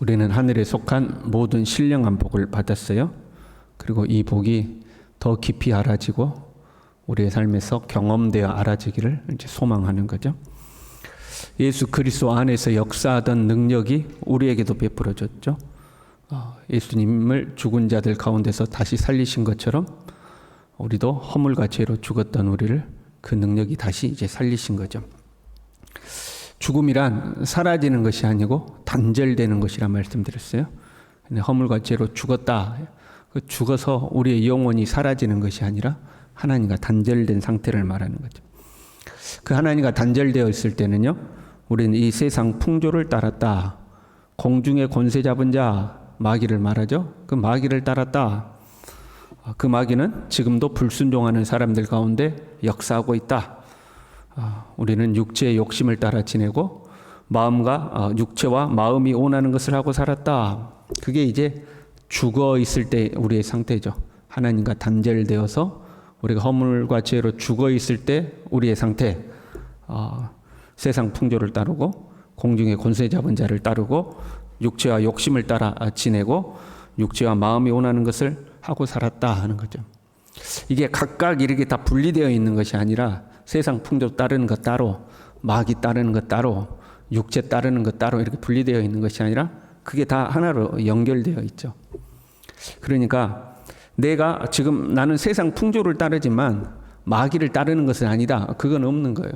우리는 하늘에 속한 모든 신령한 복을 받았어요. 그리고 이 복이 더 깊이 알아지고 우리의 삶에서 경험되어 알아지기를 이제 소망하는 거죠. 예수 그리스도 안에서 역사하던 능력이 우리에게도 베풀어졌죠. 예수님을 죽은 자들 가운데서 다시 살리신 것처럼 우리도 허물과 죄로 죽었던 우리를 그 능력이 다시 이제 살리신 거죠. 죽음이란 사라지는 것이 아니고 단절되는 것이라 말씀드렸어요. 근데 허물과 죄로 죽었다. 죽어서 우리의 영혼이 사라지는 것이 아니라 하나님과 단절된 상태를 말하는 거죠. 그 하나님과 단절되어 있을 때는요, 우리는 이 세상 풍조를 따랐다. 공중의 권세 잡은 자, 마귀를 말하죠. 그 마귀를 따랐다. 그 마귀는 지금도 불순종하는 사람들 가운데 역사하고 있다. 우리는 육체의 욕심을 따라 지내고 마음과 육체와 마음이 원하는 것을 하고 살았다. 그게 이제 죽어 있을 때 우리의 상태죠. 하나님과 단절되어서 우리가 허물과 죄로 죽어 있을 때 우리의 상태, 세상 풍조를 따르고 공중의 권세 잡은 자를 따르고 육체와 욕심을 따라 지내고 육체와 마음이 원하는 것을 하고 살았다 하는 거죠. 이게 각각 이렇게 다 분리되어 있는 것이 아니라 세상 풍조 따르는 것 따로, 마귀 따르는 것 따로, 육체 따르는 것 따로 이렇게 분리되어 있는 것이 아니라 그게 다 하나로 연결되어 있죠. 그러니까 내가 지금 나는 세상 풍조를 따르지만 마귀를 따르는 것은 아니다. 그건 없는 거예요.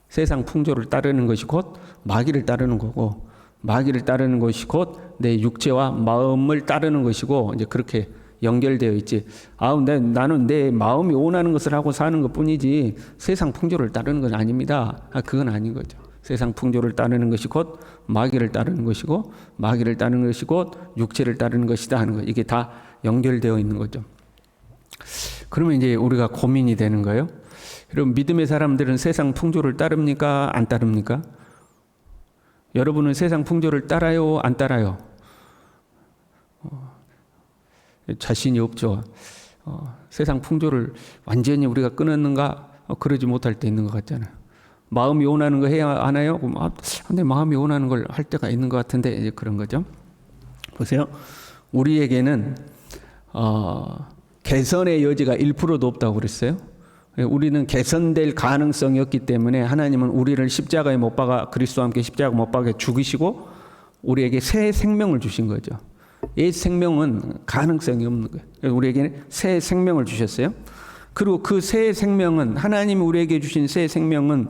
세상 풍조를 따르는 것이 곧 마귀를 따르는 거고, 마귀를 따르는 것이 곧 내 육체와 마음을 따르는 것이고, 이제 그렇게 연결되어 있지. 나는 내 마음이 원하는 것을 하고 사는 것 뿐이지 세상 풍조를 따르는 건 아닙니다. 그건 아닌 거죠. 세상 풍조를 따르는 것이 곧 마귀를 따르는 것이고, 마귀를 따르는 것이 곧 육체를 따르는 것이다 하는 거. 이게 다 연결되어 있는 거죠. 그러면 이제 우리가 고민이 되는 거예요. 여러분, 믿음의 사람들은 세상 풍조를 따릅니까? 안 따릅니까? 여러분은 세상 풍조를 따라요? 안 따라요? 자신이 없죠. 세상 풍조를 완전히 우리가 끊었는가? 그러지 못할 때 있는 것 같잖아요. 마음이 원하는 거 해야 하나요? 근데 마음이 원하는 걸 할 때가 있는 것 같은데, 이제 그런 거죠. 보세요. 우리에게는 개선의 여지가 1%도 없다고 그랬어요. 우리는 개선될 가능성이 없기 때문에 하나님은 우리를 십자가에 못 박아, 그리스도와 함께 십자가 못 박아 죽이시고 우리에게 새 생명을 주신 거죠. 이 생명은 가능성이 없는 거예요. 그래서 우리에게 새 생명을 주셨어요. 그리고 그 새 생명은, 하나님이 우리에게 주신 새 생명은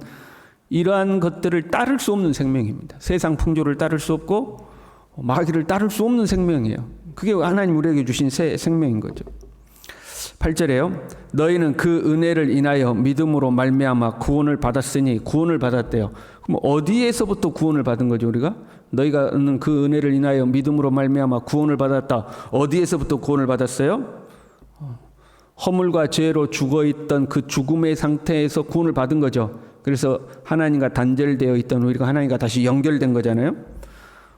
이러한 것들을 따를 수 없는 생명입니다. 세상 풍조를 따를 수 없고 마귀를 따를 수 없는 생명이에요. 그게 하나님 우리에게 주신 새 생명인 거죠. 8절에요. 너희는 그 은혜를 인하여 믿음으로 말미암아 구원을 받았으니, 구원을 받았대요. 그럼 어디에서부터 구원을 받은 거죠, 우리가? 너희가 그 은혜를 인하여 믿음으로 말미암아 구원을 받았다. 어디에서부터 구원을 받았어요? 허물과 죄로 죽어있던 그 죽음의 상태에서 구원을 받은 거죠. 그래서 하나님과 단절되어 있던 우리가 하나님과 다시 연결된 거잖아요.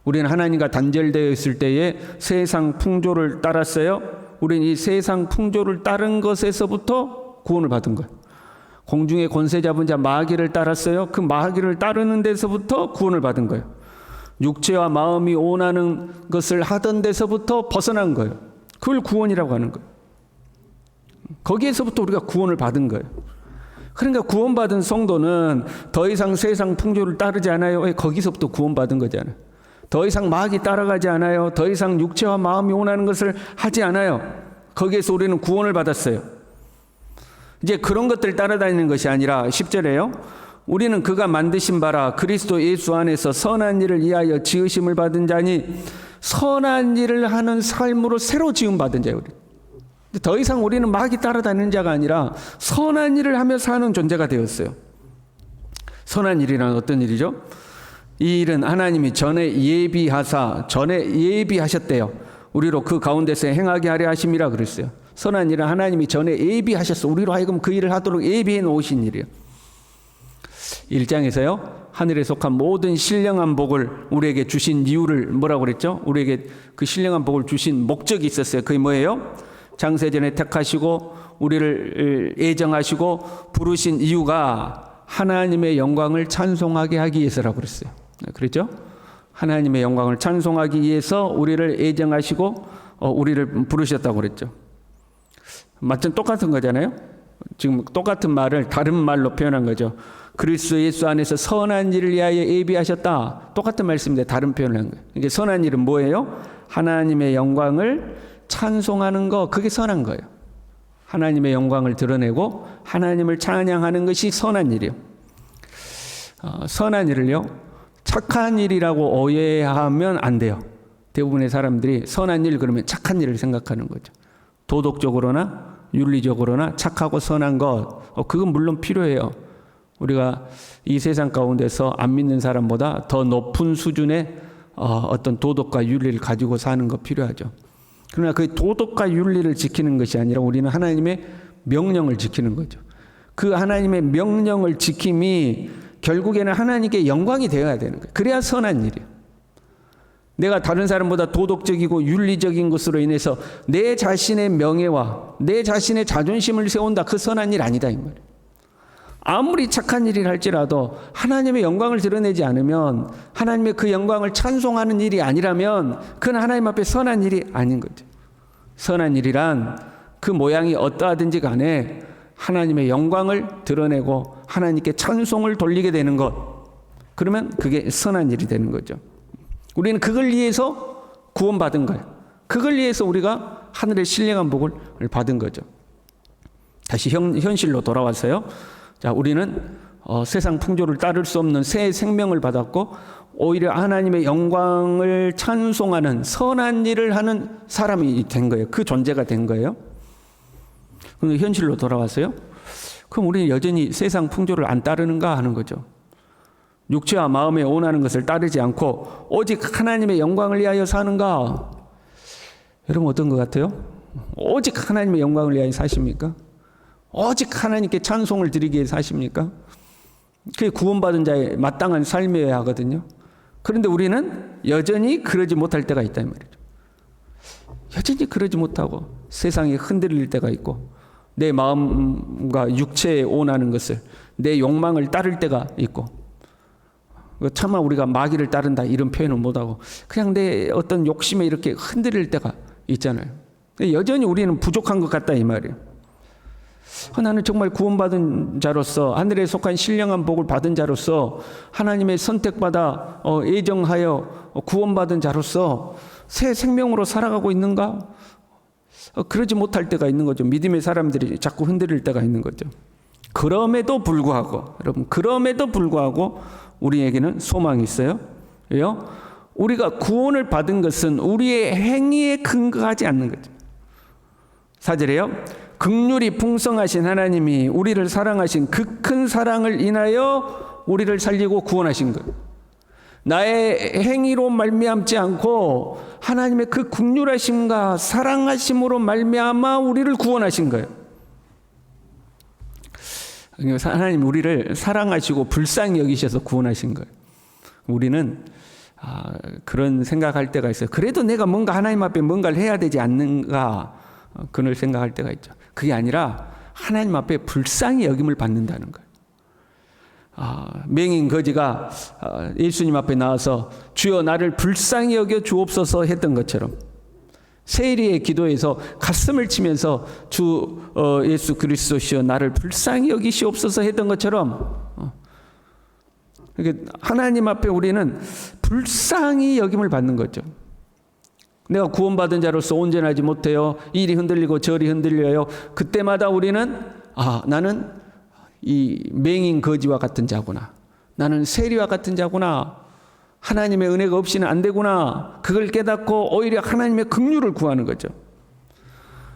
우리는 하나님과 단절되어 있을 때에 세상 풍조를 따랐어요. 우리는 이 세상 풍조를 따른 것에서부터 구원을 받은 거예요. 공중의 권세 잡은 자 마귀를 따랐어요. 그 마귀를 따르는 데서부터 구원을 받은 거예요. 육체와 마음이 원하는 것을 하던 데서부터 벗어난 거예요. 그걸 구원이라고 하는 거예요. 거기에서부터 우리가 구원을 받은 거예요. 그러니까 구원받은 성도는 더 이상 세상 풍조를 따르지 않아요. 거기서부터 구원받은 거잖아요. 더 이상 마귀 따라가지 않아요. 더 이상 육체와 마음이 원하는 것을 하지 않아요. 거기에서 우리는 구원을 받았어요. 이제 그런 것들 따라다니는 것이 아니라 10절에요. 우리는 그가 만드신 바라 그리스도 예수 안에서 선한 일을 위하여 지으심을 받은 자니, 선한 일을 하는 삶으로 새로 지음 받은 자예요. 더 이상 우리는 마귀 따라다니는 자가 아니라 선한 일을 하며 사는 존재가 되었어요. 선한 일이란 어떤 일이죠? 이 일은 하나님이 전에 예비하셨대요. 우리로 그 가운데서 행하게 하려 하심이라 그랬어요. 선한 일은 하나님이 전에 예비하셨어. 우리로 하여금 그 일을 하도록 예비해 놓으신 일이에요. 1장에서요. 하늘에 속한 모든 신령한 복을 우리에게 주신 이유를 뭐라고 그랬죠? 우리에게 그 신령한 복을 주신 목적이 있었어요. 그게 뭐예요? 창세전에 택하시고 우리를 애정하시고 부르신 이유가 하나님의 영광을 찬송하게 하기 위해서라고 그랬어요. 그랬죠? 하나님의 영광을 찬송하기 위해서 우리를 애정하시고 우리를 부르셨다고 그랬죠. 마침 똑같은 거잖아요. 지금 똑같은 말을 다른 말로 표현한 거죠. 그리스도 예수 안에서 선한 일을 위하여 예비하셨다. 똑같은 말씀인데 다른 표현을 한 거예요. 이게 선한 일은 뭐예요? 하나님의 영광을 찬송하는 거, 그게 선한 거예요. 하나님의 영광을 드러내고 하나님을 찬양하는 것이 선한 일이에요. 선한 일을요, 착한 일이라고 오해하면 안 돼요. 대부분의 사람들이 선한 일 그러면 착한 일을 생각하는 거죠. 도덕적으로나 윤리적으로나 착하고 선한 것, 그건 물론 필요해요. 우리가 이 세상 가운데서 안 믿는 사람보다 더 높은 수준의 어떤 도덕과 윤리를 가지고 사는 거 필요하죠. 그러나 그 도덕과 윤리를 지키는 것이 아니라 우리는 하나님의 명령을 지키는 거죠. 그 하나님의 명령을 지킴이 결국에는 하나님께 영광이 되어야 되는 거예요. 그래야 선한 일이에요. 내가 다른 사람보다 도덕적이고 윤리적인 것으로 인해서 내 자신의 명예와 내 자신의 자존심을 세운다. 그 선한 일 아니다 이 말이에요. 아무리 착한 일을 할지라도 하나님의 영광을 드러내지 않으면, 하나님의 그 영광을 찬송하는 일이 아니라면 그건 하나님 앞에 선한 일이 아닌 거죠. 선한 일이란 그 모양이 어떠하든지 간에 하나님의 영광을 드러내고 하나님께 찬송을 돌리게 되는 것, 그러면 그게 선한 일이 되는 거죠. 우리는 그걸 위해서 구원받은 거예요. 그걸 위해서 우리가 하늘의 신령한 복을 받은 거죠. 다시 현실로 돌아왔어요. 자, 우리는 세상 풍조를 따를 수 없는 새 생명을 받았고 오히려 하나님의 영광을 찬송하는 선한 일을 하는 사람이 된 거예요. 그 존재가 된 거예요. 그런데 현실로 돌아왔어요. 그럼 우리는 여전히 세상 풍조를 안 따르는가 하는 거죠. 육체와 마음에 원하는 것을 따르지 않고 오직 하나님의 영광을 위하여 사는가? 여러분 어떤 것 같아요? 오직 하나님의 영광을 위하여 사십니까? 오직 하나님께 찬송을 드리기 위해 사십니까? 그게 구원받은 자의 마땅한 삶이어야 하거든요. 그런데 우리는 여전히 그러지 못할 때가 있다 이 말이죠. 여전히 그러지 못하고 세상에 흔들릴 때가 있고 내 마음과 육체에 원하는 것을, 내 욕망을 따를 때가 있고, 차마 우리가 마귀를 따른다 이런 표현은 못하고 그냥 내 어떤 욕심에 이렇게 흔들릴 때가 있잖아요. 여전히 우리는 부족한 것 같다 이 말이에요. 나는 정말 구원받은 자로서, 하늘에 속한 신령한 복을 받은 자로서, 하나님의 선택받아 예정하여 구원받은 자로서 새 생명으로 살아가고 있는가? 그러지 못할 때가 있는 거죠. 믿음의 사람들이 자꾸 흔들릴 때가 있는 거죠. 그럼에도 불구하고, 여러분, 그럼에도 불구하고 우리에게는 소망이 있어요. 왜요? 우리가 구원을 받은 것은 우리의 행위에 근거하지 않는 거죠. 4절에요. 긍휼이 풍성하신 하나님이 우리를 사랑하신 그 큰 사랑을 인하여 우리를 살리고 구원하신 것. 나의 행위로 말미암지 않고 하나님의 그 긍휼하심과 사랑하심으로 말미암아 우리를 구원하신 거예요. 하나님 우리를 사랑하시고 불쌍히 여기셔서 구원하신 거예요. 우리는 그런 생각할 때가 있어요. 그래도 내가 뭔가 하나님 앞에 뭔가를 해야 되지 않는가, 그걸 생각할 때가 있죠. 그게 아니라 하나님 앞에 불쌍히 여김을 받는다는 거예요. 맹인 거지가 예수님 앞에 나와서 주여 나를 불쌍히 여겨 주옵소서 했던 것처럼, 세리의 기도에서 가슴을 치면서 주 예수 그리스도시여 나를 불쌍히 여기시옵소서 했던 것처럼, 하나님 앞에 우리는 불쌍히 여김을 받는 거죠. 내가 구원받은 자로서 온전하지 못해요. 이리 흔들리고 저리 흔들려요. 그때마다 우리는 나는 이 맹인 거지와 같은 자구나. 나는 세리와 같은 자구나. 하나님의 은혜가 없이는 안 되구나. 그걸 깨닫고 오히려 하나님의 긍휼을 구하는 거죠.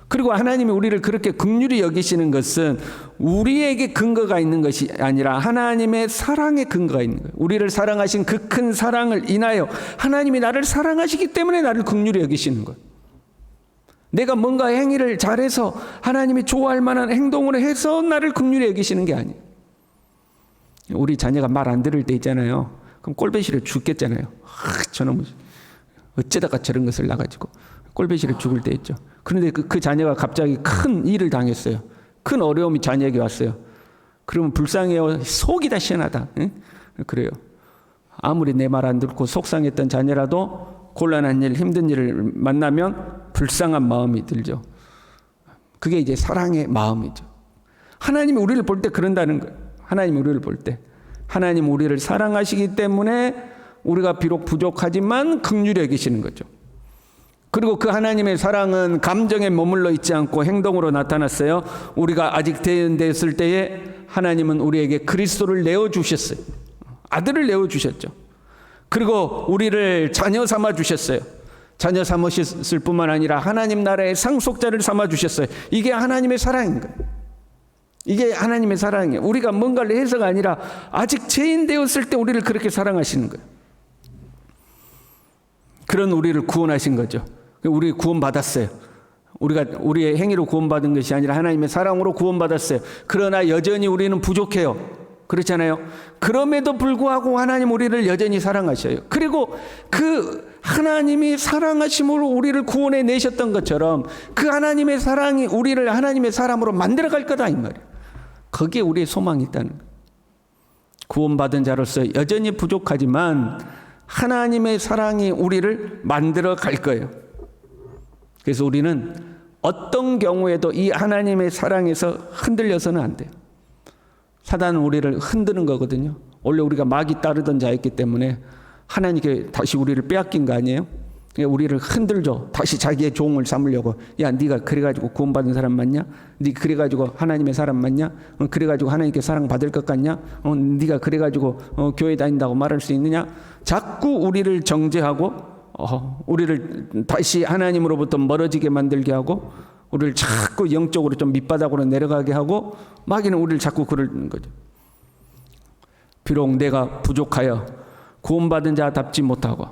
그리고 하나님이 우리를 그렇게 긍휼히 여기시는 것은 우리에게 근거가 있는 것이 아니라 하나님의 사랑에 근거가 있는 거예요. 우리를 사랑하신 그 큰 사랑을 인하여 하나님이 나를 사랑하시기 때문에 나를 긍휼히 여기시는 거예요. 내가 뭔가 행위를 잘해서 하나님이 좋아할 만한 행동을 해서 나를 긍휼히 여기시는 게 아니에요. 우리 자녀가 말 안 들을 때 있잖아요. 그럼 꼴배실에 죽겠잖아요. 저놈은 어쩌다가 저런 것을 나가지고 꼴배실에 죽을 때 있죠. 그런데 그 자녀가 갑자기 큰 일을 당했어요. 큰 어려움이 자녀에게 왔어요. 그러면 불쌍해요. 속이 다 시원하다. 응? 그래요. 아무리 내 말 안 듣고 속상했던 자녀라도 곤란한 일, 힘든 일을 만나면 불쌍한 마음이 들죠. 그게 이제 사랑의 마음이죠. 하나님이 우리를 볼 때 그런다는 거예요. 하나님이 우리를 볼 때. 하나님 우리를 사랑하시기 때문에 우리가 비록 부족하지만 긍휼히 여기시는 거죠. 그리고 그 하나님의 사랑은 감정에 머물러 있지 않고 행동으로 나타났어요. 우리가 아직 대인되었을 때에 하나님은 우리에게 그리스도를 내어주셨어요. 아들을 내어주셨죠. 그리고 우리를 자녀 삼아 주셨어요. 자녀 삼으셨을 뿐만 아니라 하나님 나라의 상속자를 삼아 주셨어요. 이게 하나님의 사랑인 거예요. 이게 하나님의 사랑이에요. 우리가 뭔가를 해서가 아니라 아직 죄인 되었을 때 우리를 그렇게 사랑하시는 거예요. 그런 우리를 구원하신 거죠. 우리 구원받았어요. 우리가 우리의 행위로 구원받은 것이 아니라 하나님의 사랑으로 구원받았어요. 그러나 여전히 우리는 부족해요. 그렇잖아요. 그럼에도 불구하고 하나님 우리를 여전히 사랑하셔요. 그리고 그 하나님이 사랑하심으로 우리를 구원해 내셨던 것처럼 그 하나님의 사랑이 우리를 하나님의 사람으로 만들어갈 거다 이 말이에요. 거기에 우리의 소망이 있다는 거예요. 구원받은 자로서 여전히 부족하지만 하나님의 사랑이 우리를 만들어 갈 거예요. 그래서 우리는 어떤 경우에도 이 하나님의 사랑에서 흔들려서는 안 돼요. 사단은 우리를 흔드는 거거든요. 원래 우리가 마귀 따르던 자였기 때문에 하나님께 다시 우리를 빼앗긴 거 아니에요? 우리를 흔들죠. 다시 자기의 종을 삼으려고. 야, 네가 그래가지고 구원받은 사람 맞냐? 네 그래가지고 하나님의 사람 맞냐? 그래가지고 하나님께 사랑받을 것 같냐? 네가 그래가지고 교회 다닌다고 말할 수 있느냐? 자꾸 우리를 정죄하고 우리를 다시 하나님으로부터 멀어지게 만들게 하고 우리를 자꾸 영적으로 좀 밑바닥으로 내려가게 하고 마귀는 우리를 자꾸 그러는 거죠. 비록 내가 부족하여 구원받은 자답지 못하고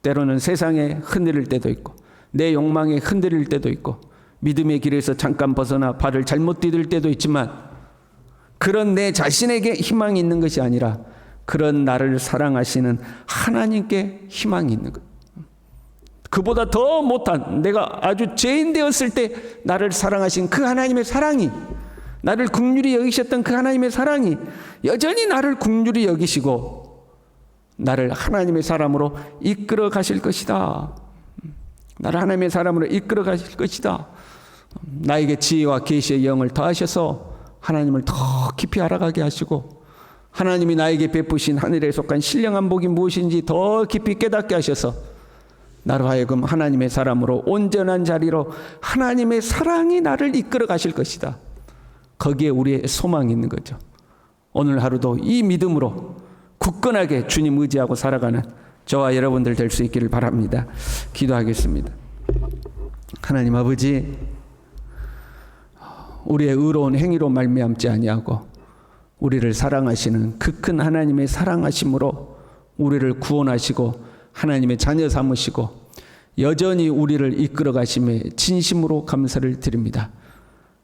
때로는 세상에 흔들릴 때도 있고 내 욕망에 흔들릴 때도 있고 믿음의 길에서 잠깐 벗어나 발을 잘못 디딜 때도 있지만 그런 내 자신에게 희망이 있는 것이 아니라 그런 나를 사랑하시는 하나님께 희망이 있는 것. 그보다 더 못한 내가 아주 죄인 되었을 때 나를 사랑하신 그 하나님의 사랑이 나를 긍휼히 여기셨던 그 하나님의 사랑이 여전히 나를 긍휼히 여기시고 나를 하나님의 사람으로 이끌어 가실 것이다. 나를 하나님의 사람으로 이끌어 가실 것이다. 나에게 지혜와 계시의 영을 더하셔서 하나님을 더 깊이 알아가게 하시고 하나님이 나에게 베푸신 하늘에 속한 신령한 복이 무엇인지 더 깊이 깨닫게 하셔서 나로 하여금 하나님의 사람으로 온전한 자리로 하나님의 사랑이 나를 이끌어 가실 것이다. 거기에 우리의 소망이 있는 거죠. 오늘 하루도 이 믿음으로 굳건하게 주님 의지하고 살아가는 저와 여러분들 될 수 있기를 바랍니다. 기도하겠습니다. 하나님 아버지, 우리의 의로운 행위로 말미암지 아니하고 우리를 사랑하시는 그 큰 하나님의 사랑하심으로 우리를 구원하시고 하나님의 자녀 삼으시고 여전히 우리를 이끌어 가심에 진심으로 감사를 드립니다.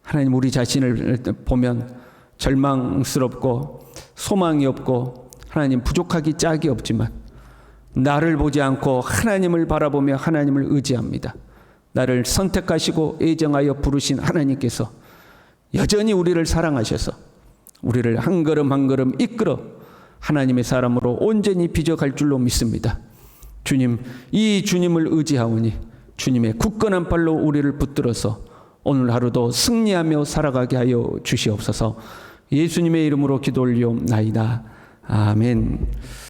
하나님, 우리 자신을 보면 절망스럽고 소망이 없고 하나님 부족하기 짝이 없지만 나를 보지 않고 하나님을 바라보며 하나님을 의지합니다. 나를 선택하시고 애정하여 부르신 하나님께서 여전히 우리를 사랑하셔서 우리를 한 걸음 한 걸음 이끌어 하나님의 사람으로 온전히 빚어갈 줄로 믿습니다. 주님, 이 주님을 의지하오니 주님의 굳건한 발로 우리를 붙들어서 오늘 하루도 승리하며 살아가게 하여 주시옵소서. 예수님의 이름으로 기도 올리옵나이다. 아멘.